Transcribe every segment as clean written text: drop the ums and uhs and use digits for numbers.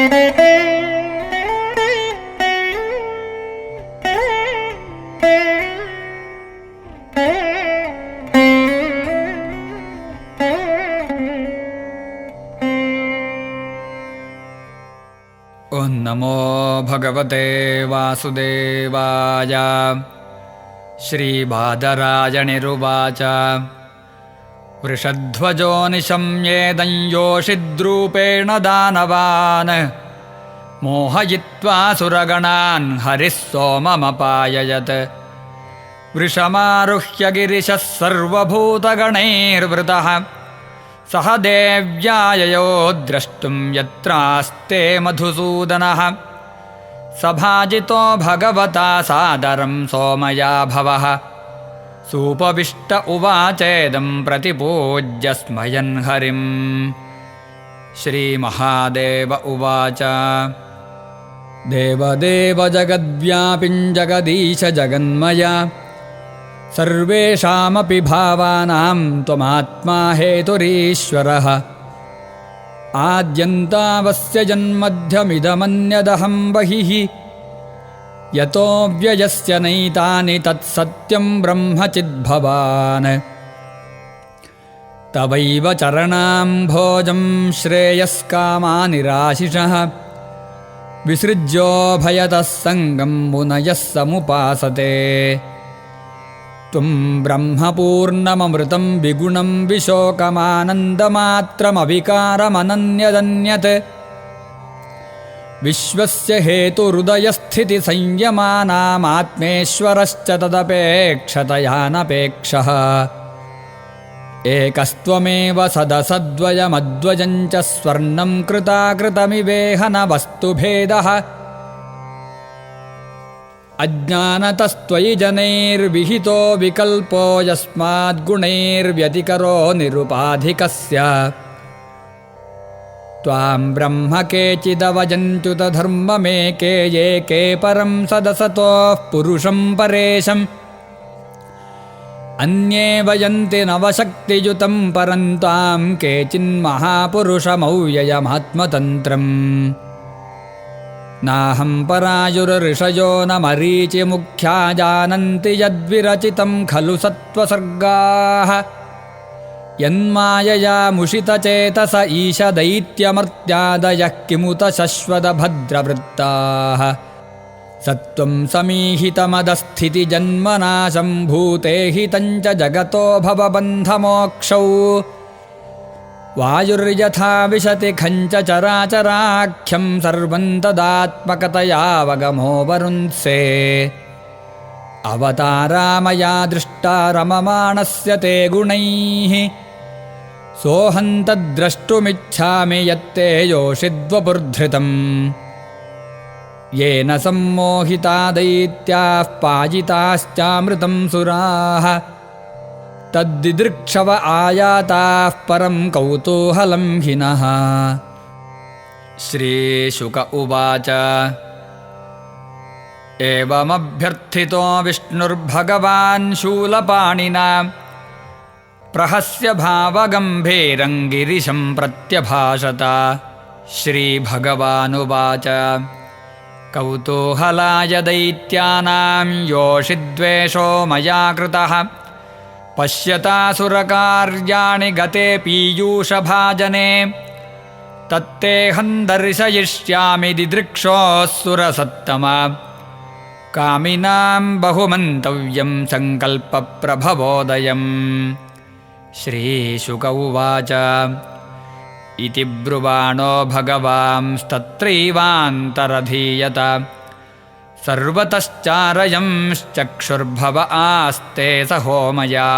ಓಂ ನಮೋ ಭಗವತೆ ವಾಸುದೇವಾಯ. ಶ್ರೀಬಾದರಾಯಣಿರುವಾಚ ವೃಷಧ್ವಜೋ ನಿಶಮ್ಯೇದಂ ಯೋಷಿದ್ರೂಪೇಣ ದಾನವಾನ್ ಮೋಹಯಿತ್ವಾ ಸುರಗಣಾನ್ ಹರಿಃ ಸೋಮಮಪಾಯಯತ್. ವೃಷಮಾರುಹ್ಯ ಗಿರಿಶಃ ಸರ್ವಭೂತಗಣೈರ್ವೃತಃ ಸಹ ದೇವ್ಯಾಯಯೋ ದ್ರಷ್ಟುಂ ಯತ್ರಾಸ್ತೆ ಮಧುಸೂದನಃ. ಸಭಾಜಿತೋ ಭಗವತಾ ಸಾದರಂ ಸೋಮಯಾ ಭವಃ. ಸೂಪವಿಷ್ಟ ಉವಾಚೇದಂ ಪ್ರತಿಪೂಜ್ಯ ಸ್ಮಯನ್ ಹರಿಂ. ಶ್ರೀಮಹಾದೇವ ಉವಾಚ ದೇವದೇವ ಜಗದ್ವ್ಯಾಪಿಂ ಜಗದೀಶ ಜಗನ್ಮಯ ಸರ್ವೇಷಾಮಪಿ ಭಾವಾನಾಂ ತ್ವಮಾತ್ಮಾ ಹೇತುರೀಶ್ವರಃ. ಆದ್ಯಂತಾವಸ್ಯ ಜನ್ಮಧ್ಯಮಿದಮನ್ಯದಹಂ ಬಹಿಃ ಯತೋ ವ್ಯಯಸ್ಯ ನೈತಾನಿ ತತ್ಸತ್ಯಂ ಬ್ರಹ್ಮ ಚಿದ್ಭವಾನ್. ತವೈವ ಚರಣಾಂಭೋಜಂ ಶ್ರೇಯಸ್ಕಾಮಾನಿ ರಾಶಿಷಃ ವಿಸೃಜ್ಯೋಭಯತಃ ಸಂಗಂ ಮುನಯಃ ಸಮುಪಾಸತೆ. ತ್ವಂ ಬ್ರಹ್ಮಪೂರ್ಣಮಮೃತಂ ವಿಗುಣಂ ವಿಶೋಕಮಾನಂದಮಾತ್ರಮವಿಕಾರಮನನ್ಯದನ್ಯತ್. ವಿಶ್ವಸ್ಯ ಹೇತುಹೃದಯಸ್ಥಿತಿ ಸಂಯಮಾನಾಮಾತ್ಮೇಶ್ವರಶ್ಚ ತದಪೇಕ್ಷತಯಾನಪೇಕ್ಷಃ. ಏಕಸ್ತ್ವಮೇವ ಸದಸದ್ವಯಮದ್ವಯಂ ಚ ಸ್ವರ್ಣಂ ಕೃತಾಕೃತಮಿವೇಹ ನ ವಸ್ತುಭೇದಃ. ಅಜ್ಞಾನತಸ್ತ್ವಯಿ ಜನೈರ್ವಿಹಿತೋ ವಿಕಲ್ಪೋ ಯಸ್ಮಾದ್ಗುಣೈರ್ವ್ಯತಿಕರೋ ನಿರುಪಾಧಿಕಸ್ಯ. ತ್ವಾಂ ಬ್ರಹ್ಮ ಕೇಚಿದವಜಂತ್ಯುತ ಧರ್ಮಮೇಕೆ ಏಕೆ ಪರಂ ಸದಸತೋಃ ಪುರುಷಂ ಪರೇಶಂ. ಅನ್ಯೇ ವಯಂತಿ ನವಶಕ್ತಿಯುತಂ ಪರಂ ತ್ವಾಂ ಕೇಚಿನ್ಮಹಾಪುರುಷಮವ್ಯಯಮಾತ್ಮತಂತ್ರಂ. ನಾಹಂ ಪರಾಯುರಋಷಯೋ ನ ಮರೀಚಿ ಮುಖ್ಯಾ ಜಾನಂತಿ ಯದ್ವಿರಚಿತಂ ಖಲು ಸತ್ವಸರ್ಗಾಃ. ಯನ್ಮಾಯಯಾ ಮುಷಿತಚೇತಸ ಈಶ ದೈತ್ಯಮರ್ತ್ಯಾದಯಃ ಕಿಮುತ ಶಶ್ವತಭದ್ರವೃತ್ತಾಃ. ಸತ್ವಂ ಸಮೀಹಿತಮದಸ್ಥಿತಿ ಜನ್ಮನಾಶಂ ಭೂತೆ ಹಿತಂಚ ಜಗತೋ ಭವಬಂಧಮೋಕ್ಷೌ. ವಾಯುರ್ಯಥಾ ವಿಶತಿ ಖಂಚ ಚರಾಚರಾಖ್ಯಂ ಸರ್ವಂ ತದಾತ್ಮಕತಯಾವಗಮೋ ವರುನ್ಸೆ. ಅವತಾರಾಮಯಾ ದೃಷ್ಟಾ ರಮಮಾಣಸ್ಯ ತೇ ಗುಣೈಃ. ಸೋಹಂ ತದ್ದ್ರಷ್ಟುಮಿಚ್ಛಾಮಿ ಯತ್ತೇ ಯೋಷಿದ್ವಪುರ್ಧೃತಂ. ಯೇನ ಸಮ್ಮೋಹಿತಾ ದೈತ್ಯಾಃ ಪಾಜಿತಾಶ್ಚಾಮೃತಂ ಸುರಾಃ. ತದ್ದಿದೃಕ್ಷವ ಆಯಾತಾಃ ಪರಂ ಕೌತೂಹಲಂ ಹಿನಃ. ಶ್ರೀಶುಕ ಉವಾಚ ಏವಮಭ್ಯರ್ಥಿತೋ ವಿಷ್ಣುರ್ಭಗವಾನ್ ಶೂಲಪಾಣಿನಾ ಪ್ರಹಸ್ಯ ಭಾವಗಂಭೀರಂ ಗಿರಿಶಂ ಪ್ರತ್ಯಭಾಷತ. ಶ್ರೀಭಗವಾನುವಾಚ ಕೌತೂಹಲಾಯ ದೈತ್ಯಾನಾಂ ಯೋಷಿದ್ವೇಷೋ ಮಯಾ ಕೃತಃ. ಪಶ್ಯತಾಸುರಕಾರ್ಯಾಣಿ ಗತೆ ಪೀಯೂಷಭಾಜನೆ. ತತ್ತೇಹಂ ದರ್ಶಯಿಷ್ಯಾಮಿ ದಿದೃಕ್ಷೋऽಸುರಸತ್ತಮ. ಕಾಮಿನಾಂ ಬಹುಮಂತವ್ಯಂ ಸಂಕಲ್ಪಪ್ರಭವೋದಯಂ. ಶ್ರೀಶುಕ ಉವಾಚ ಇತಿ ಬ್ರುವಾಣೋ ಭಗವಾಂಸ್ತತ್ರೈವಾಂತರಧೀಯತ. ಸರ್ವತಶ್ಚಾರಯಂಶ್ಚಕ್ಷುರ್ಭವ ಆಸ್ತೆ ಸ ಹೋಮಯಾ.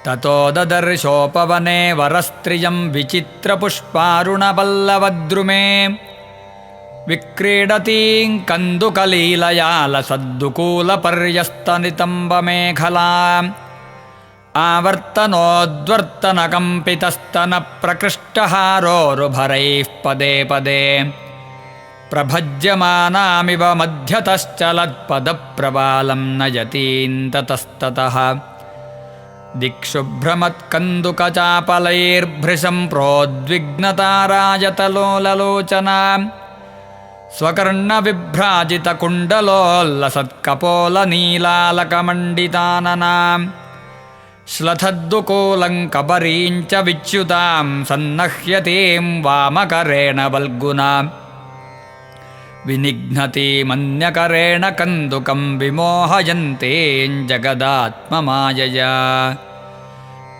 ತತೋ ದದರ್ಶೋಪವನೆ ವರಸ್ತ್ರಿಯಂ ವಿಚಿತ್ರಪುಷ್ಪಾರುಣಪಲ್ಲವದ್ರುಮೇ. ವಿಕ್ರೀಡತೀಂ ಕಂದುಕಲೀಲಯಾ ಲಸದ್ದುಕೂಲಪರ್ಯಸ್ತನಿತಂಬಮೇಖಲಾಂ. ಆವರ್ತನೋದ್ವರ್ತನಕಂಪಿತಸ್ತನ ಪ್ರಕೃಷ್ಟಹಾರೋರುಭರೈಃ ಪದೇ ಪದೇ. ಪ್ರಭಜ್ಯಮಾನಾಮಿವ ಮಧ್ಯತಶ್ಚಲತ್ಪದಪ್ರವಾಲಂ ನಯತೀಂ ತತಸ್ತತಃ. दिक्षुभ्रमत्कन्दुकचापलैर्भृशं प्रोद्विग्नताराजतलोललोचना स्वकर्णविभ्राजितकुण्डलोल्लसत्कपोलनीलालकमण्डितानना श्लथद्दुकोलङ्कबरीं च विच्युतां सन्नह्यतीं वामकरेण वल्गुना विनिघ्नतीमन्यकरेण कन्दुकं विमोहयन्तीं जगदात्ममायया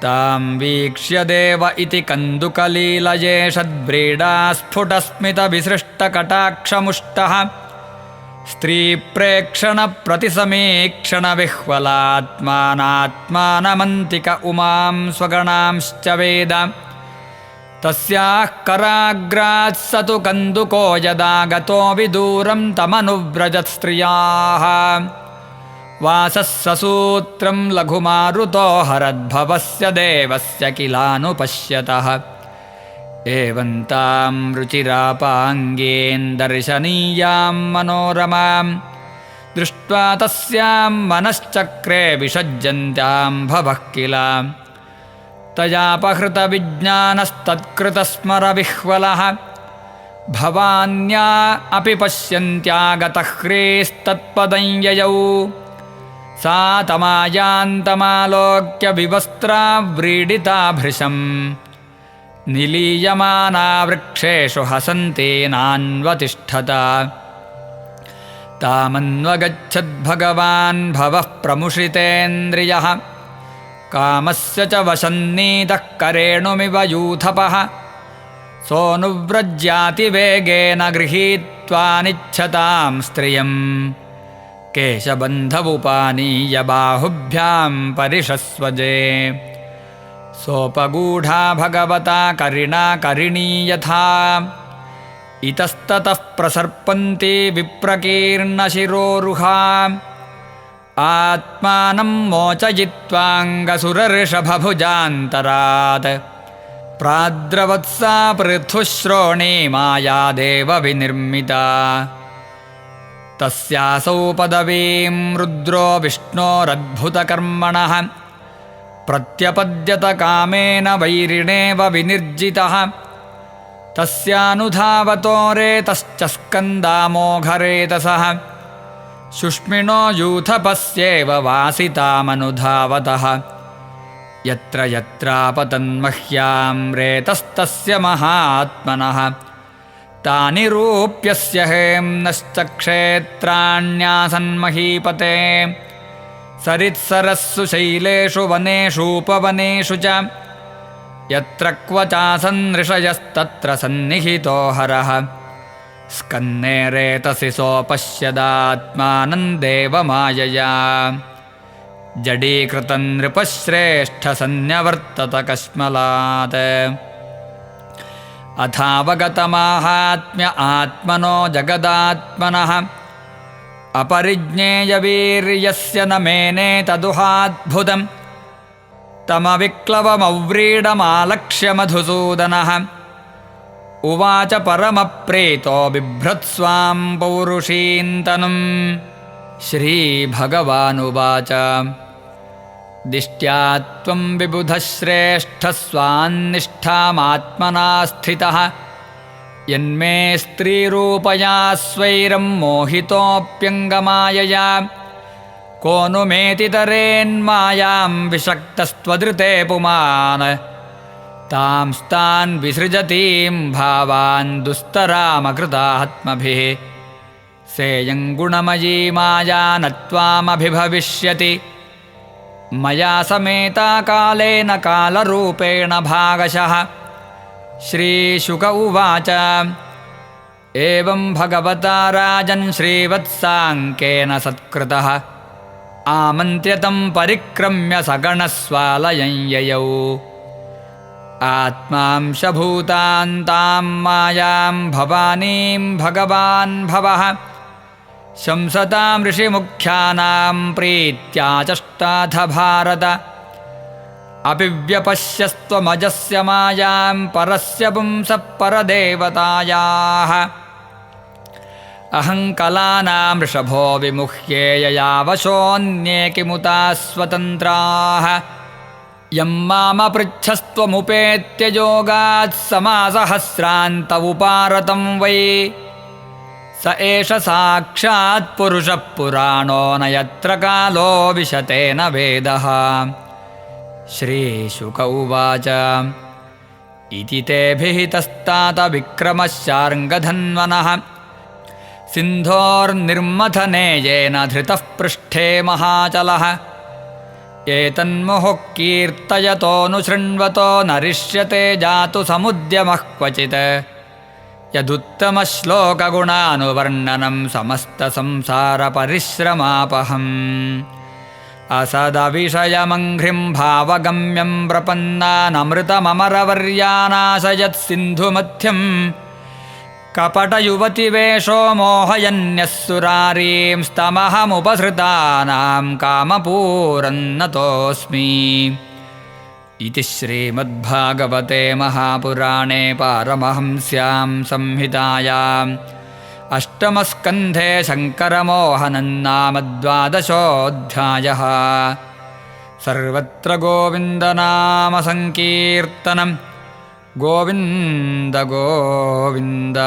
तां वीक्ष्य देव इति कन्दुकलीलये षड्व्रीडास्फुटस्मितविसृष्टकटाक्षमुष्टः स्त्रीप्रेक्षणप्रतिसमीक्षणविह्वलात्मानात्मानमन्तिक उमां स्वगणांश्च वेद तस्याः कराग्रात् स तु कन्दुको यदा गतो विदूरं तमनुव्रजत् स्त्रियाः वासः ससूत्रं लघुमारुतो हरद्भवस्य देवस्य किलानुपश्यतः एवं तां रुचिरापाङ्गीं दर्शनीयां मनोरमां दृष्ट्वा तस्यां मनश्चक्रे विषज्यन्त्यां भवः किल तयापहृतविज्ञानस्तत्कृतस्मरविह्वलः भवान्या अपि पश्यन्त्यागतह्रीस्तत्पदं ययौ सा तमायान्तमालोक्य विवस्त्राव्रीडिता भृशम् निलीयमाना वृक्षेषु हसन्तीनान्वतिष्ठता तामन्वगच्छद्भगवान् भवः प्रमुषितेन्द्रियः कामस्य च वशन्नीतः करेणुमिव यूथपः सोऽनुव्रज्यातिवेगेन गृहीत्वानिच्छतां स्त्रियम् केशबन्धवुपानीय बाहुभ्यां परिषस्वजे सोपगूढा भगवता करिणा करिणी यथा इतस्ततः प्रसर्पन्ती विप्रकीर्णशिरोरुहा आत्मानं मोचयित्वाङ्गसुरऋषभभुजान्तरात् प्राद्रवत्सा पृथुश्रोणी मायादेव विनिर्मिता तस्यासौ पदवीं रुद्रो विष्णोरद्भुतकर्मणः प्रत्यपद्यत कामेन वैरिणेव विनिर्जितः तस्यानुधावतो रेतश्च स्कन्दामोघरेतसः शुष्मिणो यूथपस्येव वासितामनुधावतः यत्र यत्रापतन्मह्यां रेतस्तस्य महात्मनः तानि रूप्यस्य हेम्नश्चक्षेत्राण्यासन्महीपते सरित्सरस्सु शैलेषु वनेषूपवनेषु च यत्र क्वचासन्नृषयस्तत्र सन्निहितो हरः स्कन्ने रेतसि सोपश्यदात्मानं देवमायया जडीकृतं नृपश्रेष्ठसन्न्यवर्तत कश्मलात् अथावगतमाहात्म्य आत्मनो जगदात्मनः अपरिज्ञेयवीर्यस्य न मेने तदुहाद्भुतम् तमविक्लवमव्रीडमालक्ष्य मधुसूदनः उवाच परमप्रीतो बिभ्रत्स्वां पौरुषीन्तनुम् श्रीभगवानुवाच दिष्ट्या त्वं विबुधश्रेष्ठस्वान्निष्ठामात्मना स्थितः यन्मे स्त्रीरूपया स्वैरं मोहितोऽप्यङ्गमायया को नु मेतितरेन्मायां विषक्तस्त्वदृते पुमान् तांस्तान् विसृजतीं भावान् दुस्तरामकृतात्मभिः सेयं गुणमयी माया न त्वामभिभविष्यति मया समेता कालेन कालरूपेण भागशः श्रीशुक उवाच एवं भगवता राजन् श्रीवत्साङ्केन सत्कृतः आमन्त्र्यतं परिक्रम्य सगणस्वालयं ययौ आत्मांशभूतान्तां मायां भवानीं भगवान् भवः शंसतां ऋषिमुख्यानां प्रीत्या चष्टाथ भारत अपि व्यपश्यस्त्वमजस्य मायां परस्य पुंसः परदेवतायाः अहं कलानां वृषभो विमुह्ये ययावशोऽन्ये किमुता स्वतन्त्राः यं मामपृच्छस्त्वमुपेत्य योगात् समासहस्रान्त उपारतं वै स एष साक्षात् पुरुषः पुराणो न यत्र कालो विशते न वेदः। श्रीशुक उवाच इति ते भिहितस्तात विक्रमशार्ङ्गधन्वनः सिन्धोर्निर्मथने येन धृतः पृष्ठे महाचलः एतन्मुहुः कीर्तयतोऽनुशृण्वतो नरिष्यते जातु समुद्यमः क्वचित् यदुत्तमश्लोकगुणानुवर्णनं समस्तसंसारपरिश्रमापहम् असदविषयमङ्घ्रिं भावगम्यं प्रपन्नानमृतममरवर्यानाशयत् सिन्धुमध्यम् कपटयुवतिवेषो मोहयन्यः सुरारीं स्तमहमुपसृतानां कामपूरन्नतोऽस्मि। इति श्रीमद्भागवते महापुराणे पारमहंस्यां संहितायाम् अष्टमस्कन्धे शङ्करमोहनं नाम 12 सर्वत्र गोविन्दनामसङ्कीर्तनं गोविन्द गोविन्द।